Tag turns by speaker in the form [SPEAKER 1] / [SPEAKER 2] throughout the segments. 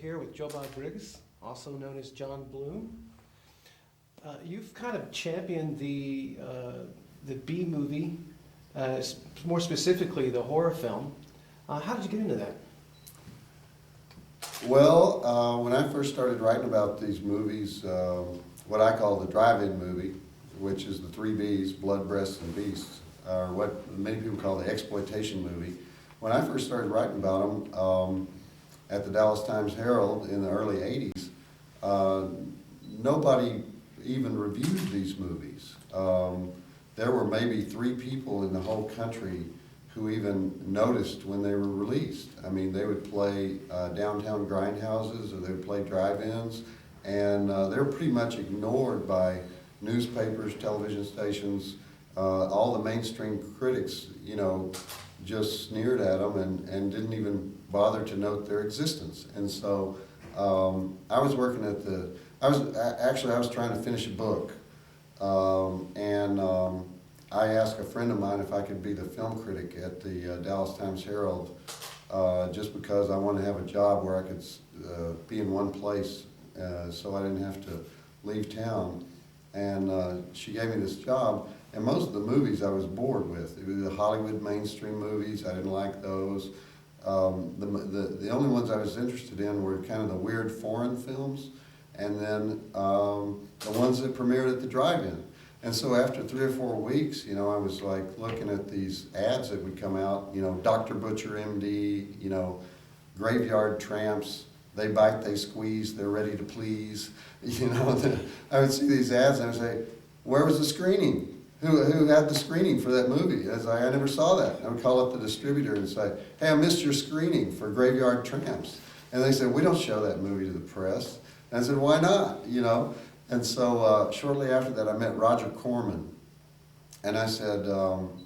[SPEAKER 1] here with Joe Bob Briggs, also known as John Bloom. You've kind of championed the B movie, more specifically the horror film. How did you get into that?
[SPEAKER 2] Well, when I first started writing about these movies, what I call the DriveIn Movie, which is the 3 Bs, Blood, Breasts, and Beasts, or what many people call the exploitation movie. When I first started writing about them at the Dallas Times-Herald in the early 80s, nobody even reviewed these movies. There were maybe 3 people in the whole country who even noticed when they were released. I mean, they would play downtown grindhouses, or they would play drive-ins, and they were pretty much ignored by newspapers, television stations. All the mainstream critics, you know, just sneered at them and didn't even bother to note their existence. And so I was working at I was trying to finish a book, and I asked a friend of mine if I could be the film critic at the Dallas Times-Herald, just because I wanted to have a job where I could be in one place, so I didn't have to leave town. And she gave me this job, and most of the movies I was bored with. It was the Hollywood mainstream movies. I didn't like those. The only ones I was interested in were kind of the weird foreign films, and then the ones that premiered at the drive-in. And so after 3 or 4 weeks, you know, I was like looking at these ads that would come out, you know, Dr. Butcher, MD, you know, Graveyard Tramps, they bite, they squeeze, they're ready to please. You know, I would see these ads and I would say, where was the screening? Who had the screening for that movie? I never saw that. I would call up the distributor and say, hey, I missed your screening for Graveyard Tramps. And they said, we don't show that movie to the press. And I said, why not? You know? And so shortly after that, I met Roger Corman. And I said, you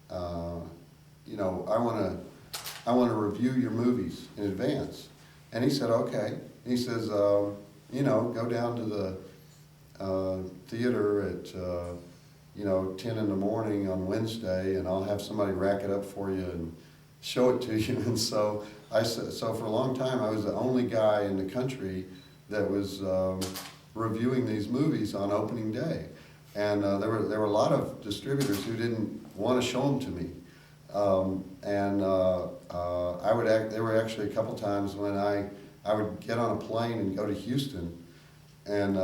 [SPEAKER 2] know, I want to review your movies in advance. And he said, okay. He says, you know, go down to the theater at, you know, 10 in the morning on Wednesday, and I'll have somebody rack it up for you and show it to you. And so I said, so for a long time, I was the only guy in the country that was reviewing these movies on opening day. And there were a lot of distributors who didn't want to show them to me. There were actually a couple times when I would get on a plane and go to Houston, and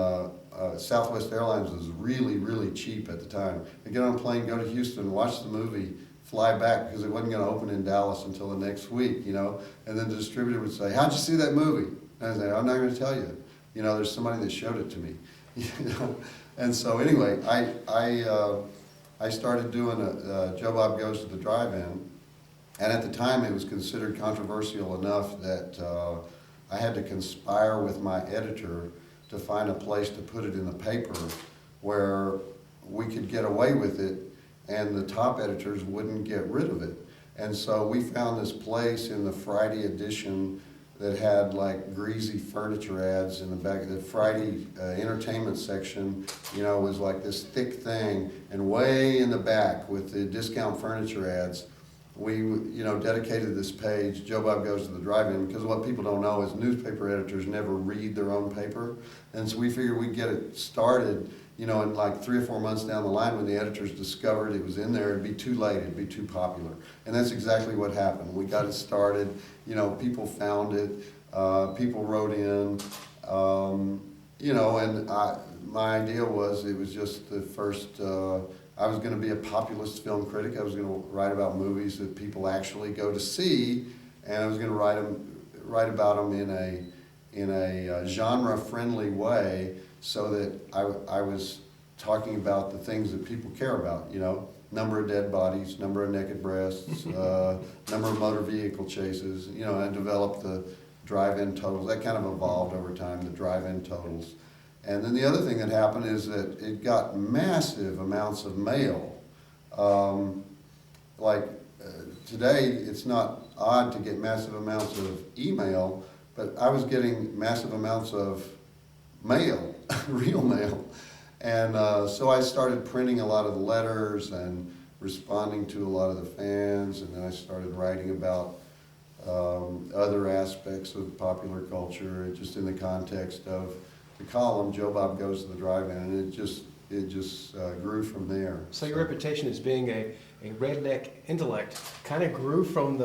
[SPEAKER 2] Southwest Airlines was really, really cheap at the time. I'd get on a plane, go to Houston, watch the movie, fly back, because it wasn't going to open in Dallas until the next week, you know. And then the distributor would say, how'd you see that movie? And I'd say, I'm not going to tell you. You know, there's somebody that showed it to me. You know? And so anyway, I started doing Joe Bob Goes to the Drive-In, and at the time it was considered controversial enough that I had to conspire with my editor to find a place to put it in the paper where we could get away with it and the top editors wouldn't get rid of it. And so we found this place in the Friday edition that had like greasy furniture ads in the back. The Friday entertainment section, you know, was like this thick thing, and way in the back with the discount furniture ads, we, you know, dedicated this page, Joe Bob Goes to the Drive-In, because what people don't know is newspaper editors never read their own paper. And so we figured we'd get it started, you know, in like 3 or 4 months down the line when the editors discovered it was in there, it'd be too late, it'd be too popular. And that's exactly what happened. We got it started, you know, people found it, people wrote in, you know, and my idea was it was just the first, I was going to be a populist film critic. I was going to write about movies that people actually go to see, and I was going to write about them in a genre-friendly way, so that I was talking about the things that people care about. You know, number of dead bodies, number of naked breasts, number of motor vehicle chases. You know, I developed the drive-in totals. That kind of evolved over time, the drive-in totals. And then the other thing that happened is that it got massive amounts of mail. Today, it's not odd to get massive amounts of email, but I was getting massive amounts of mail, real mail. And so I started printing a lot of the letters and responding to a lot of the fans, and then I started writing about other aspects of popular culture, just in the context of the column, Joe Bob Goes to the Drive-In, and it just grew from there.
[SPEAKER 1] So your reputation as being a redneck intellect kind of grew from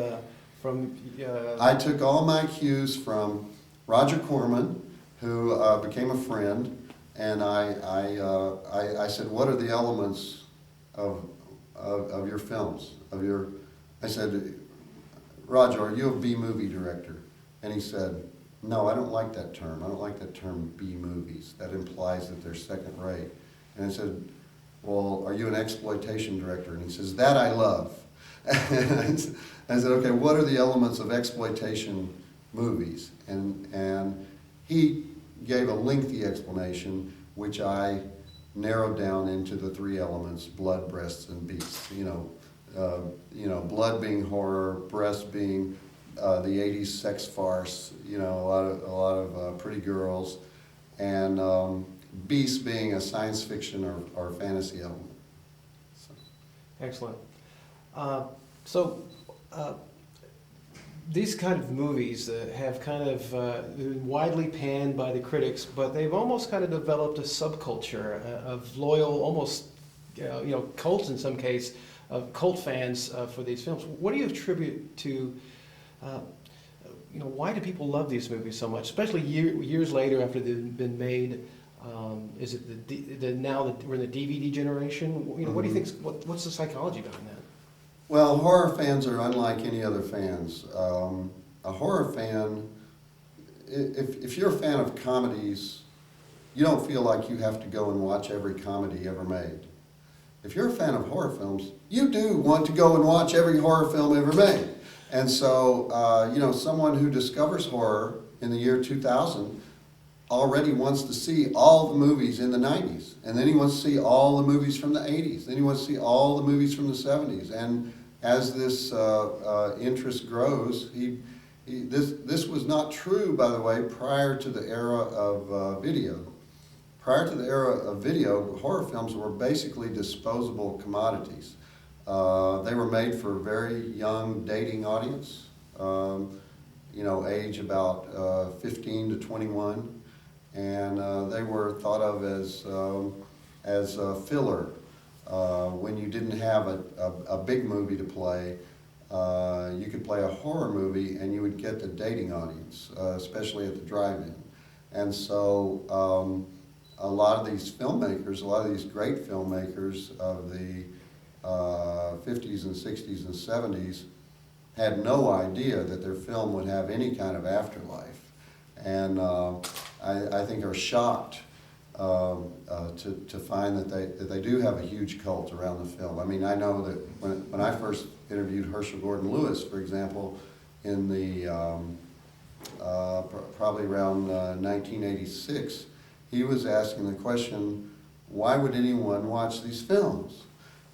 [SPEAKER 2] I took all my cues from Roger Corman, who became a friend, and I said, what are the elements of your films? I said, Roger, are you a B-movie director? And he said, no, I don't like that term. I don't like that term B-movies. That implies that they're second rate. And I said, well, are you an exploitation director? And he says, that I love. And I said, okay, what are the elements of exploitation movies? And he gave a lengthy explanation, which I narrowed down into the three elements: blood, breasts, and beasts. Blood being horror, breasts being the '80s sex farce. A lot of pretty girls, and beasts being a science fiction or fantasy element. So.
[SPEAKER 1] Excellent. These kind of movies have kind of been widely panned by the critics, but they've almost kind of developed a subculture of loyal, almost cults in some case, of cult fans for these films. What do you attribute to, why do people love these movies so much, especially years later after they've been made? Is it now that we're in the DVD generation? What do you think? What's the psychology behind that?
[SPEAKER 2] Well, horror fans are unlike any other fans. A horror fan, if you're a fan of comedies, you don't feel like you have to go and watch every comedy ever made. If you're a fan of horror films, you do want to go and watch every horror film ever made. And so, someone who discovers horror in the year 2000 already wants to see all the movies in the 90s. And then he wants to see all the movies from the 80s. Then he wants to see all the movies from the 70s. And as this interest grows, this was not true, by the way, prior to the era of video. Prior to the era of video, horror films were basically disposable commodities. They were made for a very young dating audience, age about 15 to 21. And they were thought of as filler. When you didn't have a big movie to play, you could play a horror movie and you would get the dating audience, especially at the drive-in. And so a lot of these filmmakers, a lot of these great filmmakers of the 50s and 60s and 70s had no idea that their film would have any kind of afterlife. And I think are shocked to find that they do have a huge cult around the film. I mean, I know that when I first interviewed Herschel Gordon Lewis, for example, in the probably around 1986, he was asking the question, why would anyone watch these films?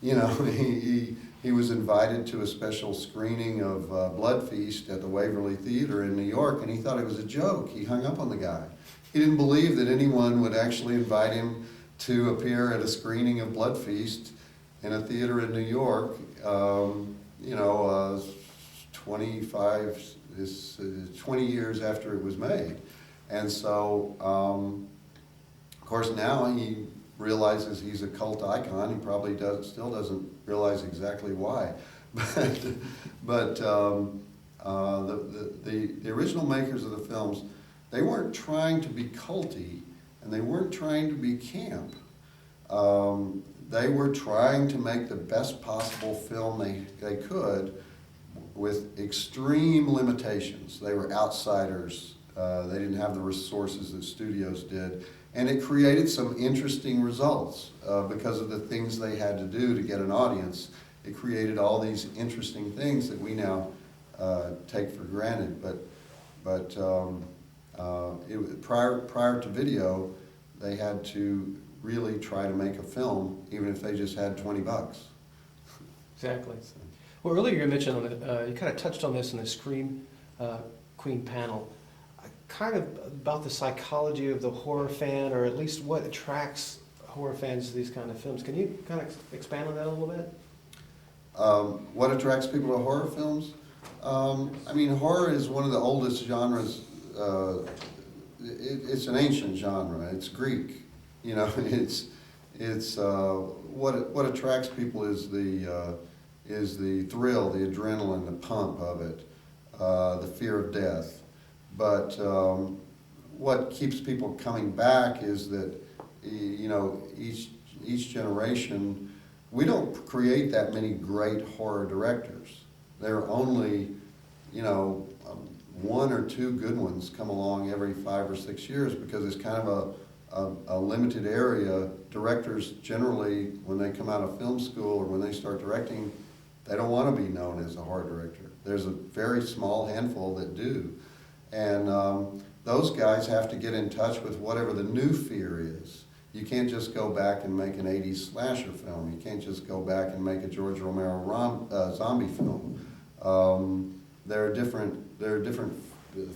[SPEAKER 2] He was invited to a special screening of Blood Feast at the Waverly Theater in New York, and he thought it was a joke. He hung up on the guy. He didn't believe that anyone would actually invite him to appear at a screening of Blood Feast in a theater in New York, 20 years after it was made. And so, of course, now he realizes he's a cult icon. He probably still doesn't realize exactly why. But the original makers of the films, they weren't trying to be culty, and they weren't trying to be camp. They were trying to make the best possible film they could with extreme limitations. They were outsiders. They didn't have the resources that studios did. And it created some interesting results because of the things they had to do to get an audience. It created all these interesting things that we now take for granted. But prior to video, they had to really try to make a film, even if they just had $20.
[SPEAKER 1] Exactly. Well, earlier you mentioned, you kind of touched on this in the Scream Queen panel, kind of about the psychology of the horror fan, or at least what attracts horror fans to these kind of films. Can you kind of expand on that a little bit?
[SPEAKER 2] What attracts people to horror films? I mean, horror is one of the oldest genres. It's an ancient genre. It's Greek. You know, it's what attracts people is the thrill, the adrenaline, the pump of it, the fear of death. But what keeps people coming back is that, you know, each generation, we don't create that many great horror directors. There are only, you know, one or two good ones come along every 5 or 6 years, because it's kind of a limited area. Directors generally, when they come out of film school or when they start directing, they don't want to be known as a horror director. There's a very small handful that do. And those guys have to get in touch with whatever the new fear is. You can't just go back and make an 80s slasher film. You can't just go back and make a George Romero zombie film. There are different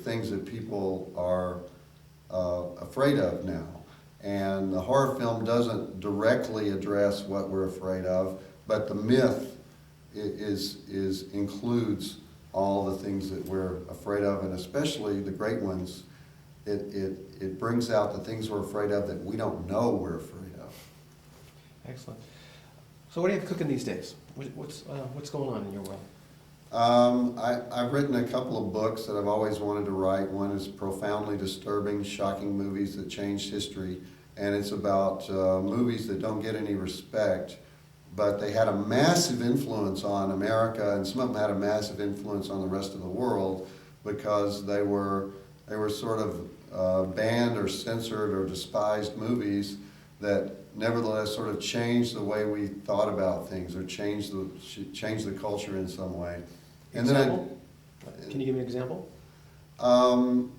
[SPEAKER 2] things that people are afraid of now. And the horror film doesn't directly address what we're afraid of, but the myth includes all the things that we're afraid of, and especially the great ones. It brings out the things we're afraid of that we don't know we're afraid of.
[SPEAKER 1] Excellent. So what are you cooking these days? What's going on in your world?
[SPEAKER 2] I've written a couple of books that I've always wanted to write. One is Profoundly Disturbing, Shocking Movies That Changed History, and it's about movies that don't get any respect, but they had a massive influence on America, and some of them had a massive influence on the rest of the world, because they were sort of banned or censored or despised movies that nevertheless sort of changed the way we thought about things, or changed the culture in some way. And
[SPEAKER 1] Example? Can you give me an example?
[SPEAKER 2] Blood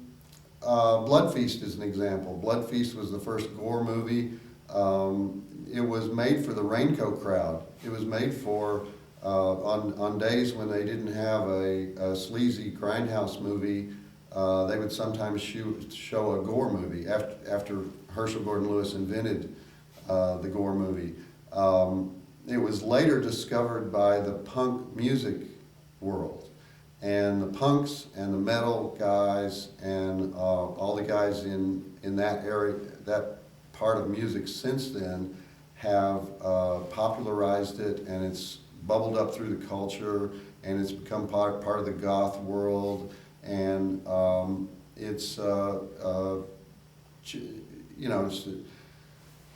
[SPEAKER 2] Feast is an example. Blood Feast was the first gore movie. It was made for the raincoat crowd. It was made for on days when they didn't have a sleazy grindhouse movie. They would sometimes show a gore movie after Herschel Gordon Lewis invented the gore movie. It was later discovered by the punk music world, and the punks and the metal guys and all the guys in that area, that part of music since then, have popularized it, and it's bubbled up through the culture, and it's become part of the goth world, and it's you know,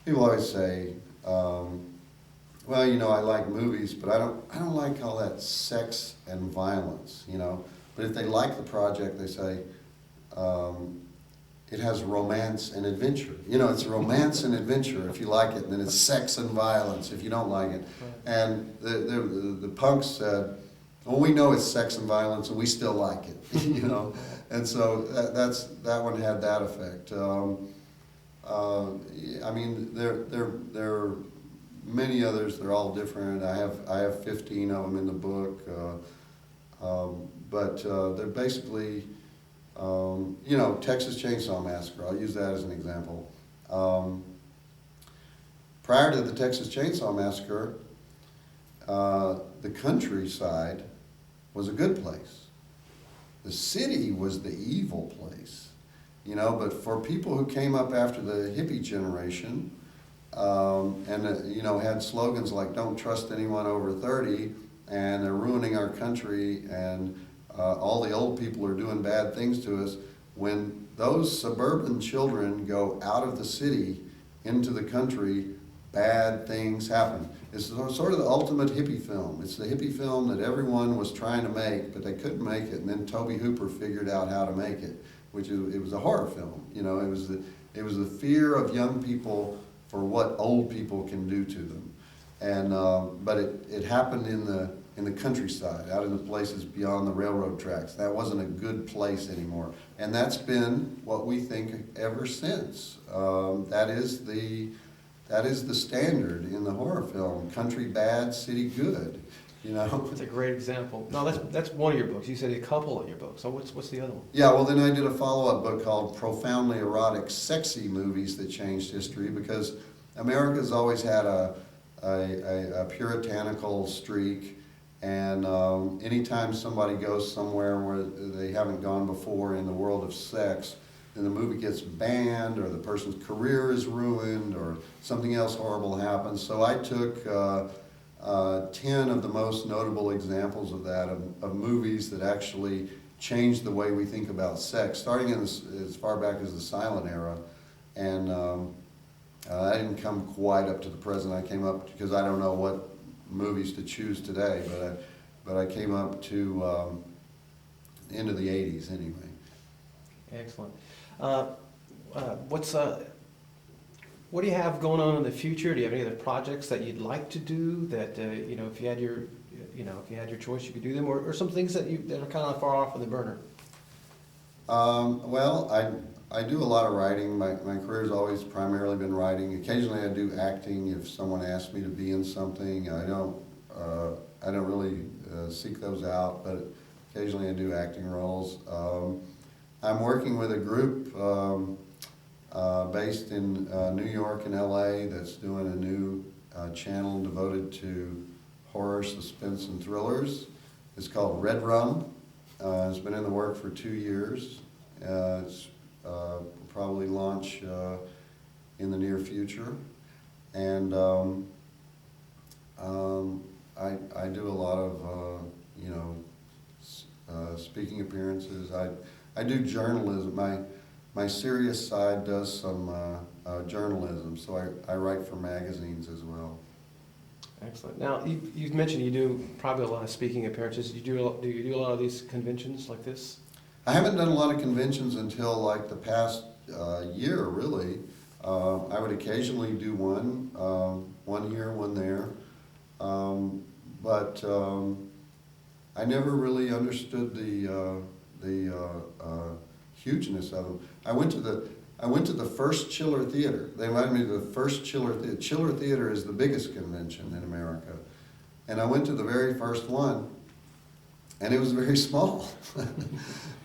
[SPEAKER 2] people always say, well, you know, I like movies, but I don't like all that sex and violence, you know. But if they like the project, they say, it has romance and adventure. You know, it's romance and adventure if you like it, and then it's sex and violence if you don't like it. And the punks said, well, we know it's sex and violence, and we still like it, you know. And so that one had that effect. I mean, there are many others. They're all different. I have 15 of them in the book, but they're basically, you know, Texas Chainsaw Massacre. I'll use that as an example. Prior to the Texas Chainsaw Massacre, the countryside was a good place. The city was the evil place, you know. But for people who came up after the hippie generation, and you know, had slogans like "Don't trust anyone over 30," and "They're ruining our country," and all the old people are doing bad things to us. When those suburban children go out of the city into the country, bad things happen. It's sort of the ultimate hippie film. It's the hippie film that everyone was trying to make, but they couldn't make it. And then Tobe Hooper figured out how to make it, it was a horror film. You know, it was the fear of young people for what old people can do to them. And but it happened in the countryside, out in the places beyond the railroad tracks. That wasn't a good place anymore, and that's been what we think ever since. That is the standard in the horror film: country bad, city good. You know,
[SPEAKER 1] That's a great example. No, that's one of your books. You said a couple of your books. So what's the other one?
[SPEAKER 2] Yeah, well, then I did a follow-up book called Profoundly Erotic, Sexy Movies That Changed History, because America's always had a puritanical streak, And anytime somebody goes somewhere where they haven't gone before in the world of sex, then the movie gets banned, or the person's career is ruined, or something else horrible happens. So I took 10 of the most notable examples of that, of movies that actually changed the way we think about sex, starting in as far back as the silent era. And I didn't come quite up to the present. I came up, because I don't know what movies to choose today, but I came up to into the 80s anyway.
[SPEAKER 1] Excellent. What do you have going on in the future? Do you have any other projects that you'd like to do that if you had your choice, you could do them, or some things that are kind of far off on the burner?
[SPEAKER 2] Well, I do a lot of writing. My career's always primarily been writing. Occasionally I do acting if someone asks me to be in something. I don't really seek those out, but occasionally I do acting roles. I'm working with a group based in New York and LA that's doing a new channel devoted to horror, suspense, and thrillers. It's called Red Rum. It's been in the work for 2 years. It's probably launch in the near future. And I do a lot of speaking appearances. I do journalism. My serious side does some journalism, so I write for magazines as well.
[SPEAKER 1] Excellent. Now, you've mentioned you do probably a lot of speaking appearances. Do you do a lot of these conventions like this?
[SPEAKER 2] I haven't done a lot of conventions until like the past year, really. I would occasionally do one here, one there, but I never really understood the hugeness of them. I went to the first Chiller Theater. They invited me to the first Chiller Theater. Chiller Theater is the biggest convention in America, and I went to the very first one, and it was very small.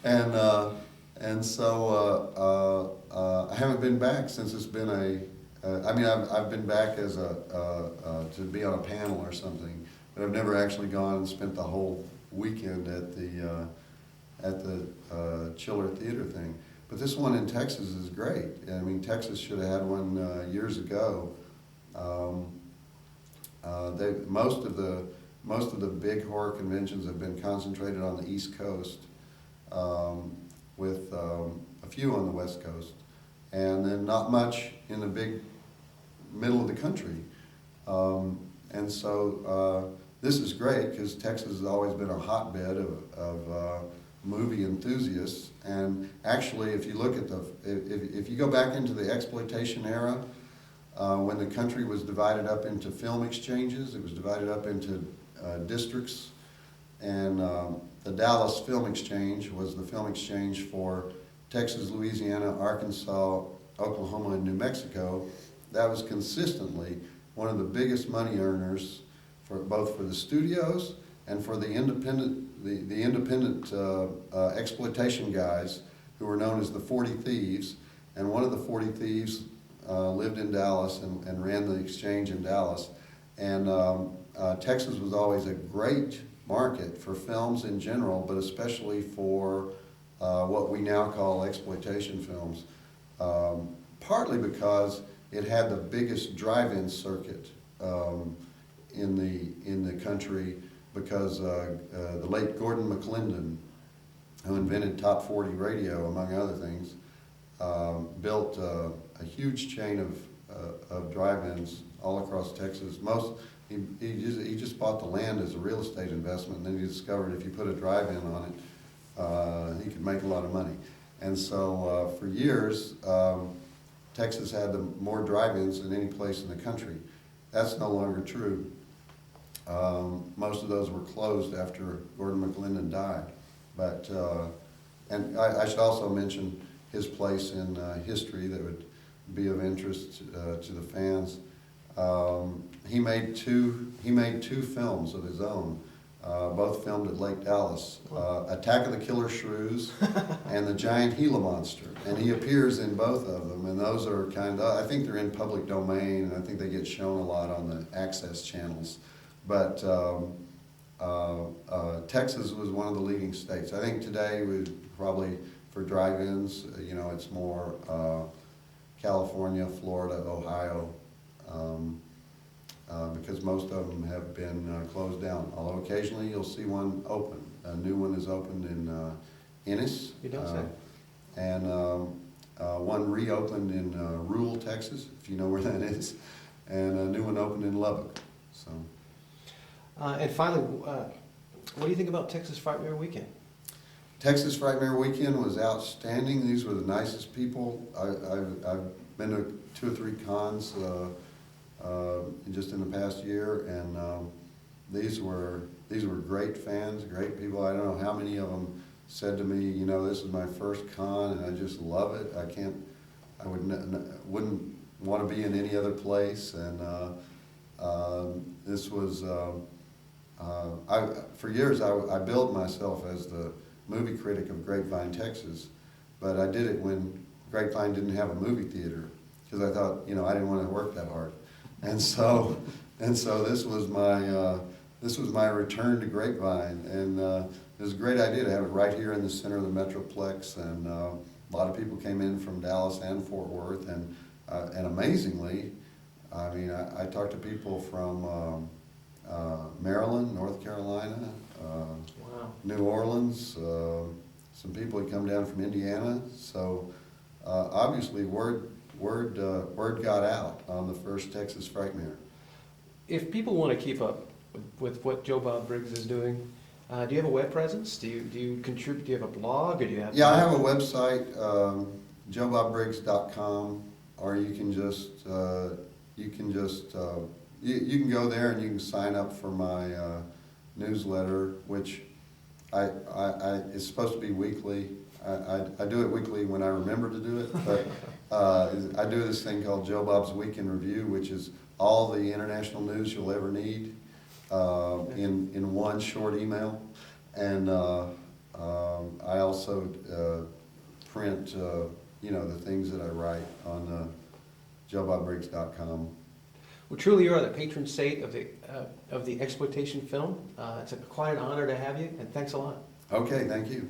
[SPEAKER 2] And so I haven't been back since it's been I've been back as to be on a panel or something, but I've never actually gone and spent the whole weekend at the Chiller Theater thing. But this one in Texas is great. I mean, Texas should have had one years ago. Most of the big horror conventions have been concentrated on the East Coast, with a few on the West Coast, and then not much in the big middle of the country. And so this is great, because Texas has always been a hotbed of movie enthusiasts. And actually, if you look at if you go back into the exploitation era, when the country was divided up into film exchanges, it was divided up into districts, and the Dallas Film Exchange was the film exchange for Texas, Louisiana, Arkansas, Oklahoma, and New Mexico. That was consistently one of the biggest money earners for both for the studios and for the independent exploitation guys, who were known as the 40 Thieves. And one of the 40 Thieves lived in Dallas and ran the exchange in Dallas. And Texas was always a great market for films in general, but especially for what we now call exploitation films, partly because it had the biggest drive-in circuit in the country, because the late Gordon McClendon, who invented Top 40 radio, among other things, built a huge chain of drive-ins all across Texas. He just bought the land as a real estate investment, and then he discovered if you put a drive-in on it, he could make a lot of money. And so for years, Texas had more drive-ins than any place in the country. That's no longer true. Most of those were closed after Gordon McClendon died. But and I should also mention his place in history that would be of interest to the fans. He made two films of his own, both filmed at Lake Dallas, Attack of the Killer Shrews and The Giant Gila Monster. And he appears in both of them, and those are I think they're in public domain, and I think they get shown a lot on the access channels. But Texas was one of the leading states. I think today was probably for drive-ins, you know, it's more California, Florida, Ohio, because most of them have been closed down. Although occasionally you'll see one open. A new one is opened in Ennis.
[SPEAKER 1] You don't say.
[SPEAKER 2] And one reopened in rural Texas, if you know where that is, and a new one opened in Lubbock. So.
[SPEAKER 1] And finally, what do you think about Texas Frightmare Weekend?
[SPEAKER 2] Texas Frightmare Weekend was outstanding. These were the nicest people. I've been to 2 or 3 cons just in the past year, and these were great fans, great people. I don't know how many of them said to me, you know, this is my first con, and I just love it. I wouldn't want to be in any other place, and this was. For years, I billed myself as the movie critic of Grapevine, Texas, but I did it when Grapevine didn't have a movie theater, because I thought, you know, I didn't want to work that hard, and so this was my return to Grapevine, and it was a great idea to have it right here in the center of the Metroplex, and a lot of people came in from Dallas and Fort Worth, and amazingly, I mean, I talked to people from Maryland, North Carolina,
[SPEAKER 1] Wow.
[SPEAKER 2] New Orleans, some people had come down from Indiana, so obviously word got out on the first Texas Frightmare.
[SPEAKER 1] If people want to keep up with what Joe Bob Briggs is doing, do you have a web presence? Do you contribute? Do you have a blog, or do you have?
[SPEAKER 2] Yeah, I have a website, joebobbriggs.com, or you can go there and you can sign up for my newsletter, which it's supposed to be weekly. I do it weekly when I remember to do it, but I do this thing called Joe Bob's Weekend Review, which is all the international news you'll ever need in one short email. And I also print you know, the things that I write on joebobbriggs.com.
[SPEAKER 1] Well, truly, you are the patron saint of the exploitation film. It's quite an honor to have you, and thanks a lot.
[SPEAKER 2] Okay, thank you.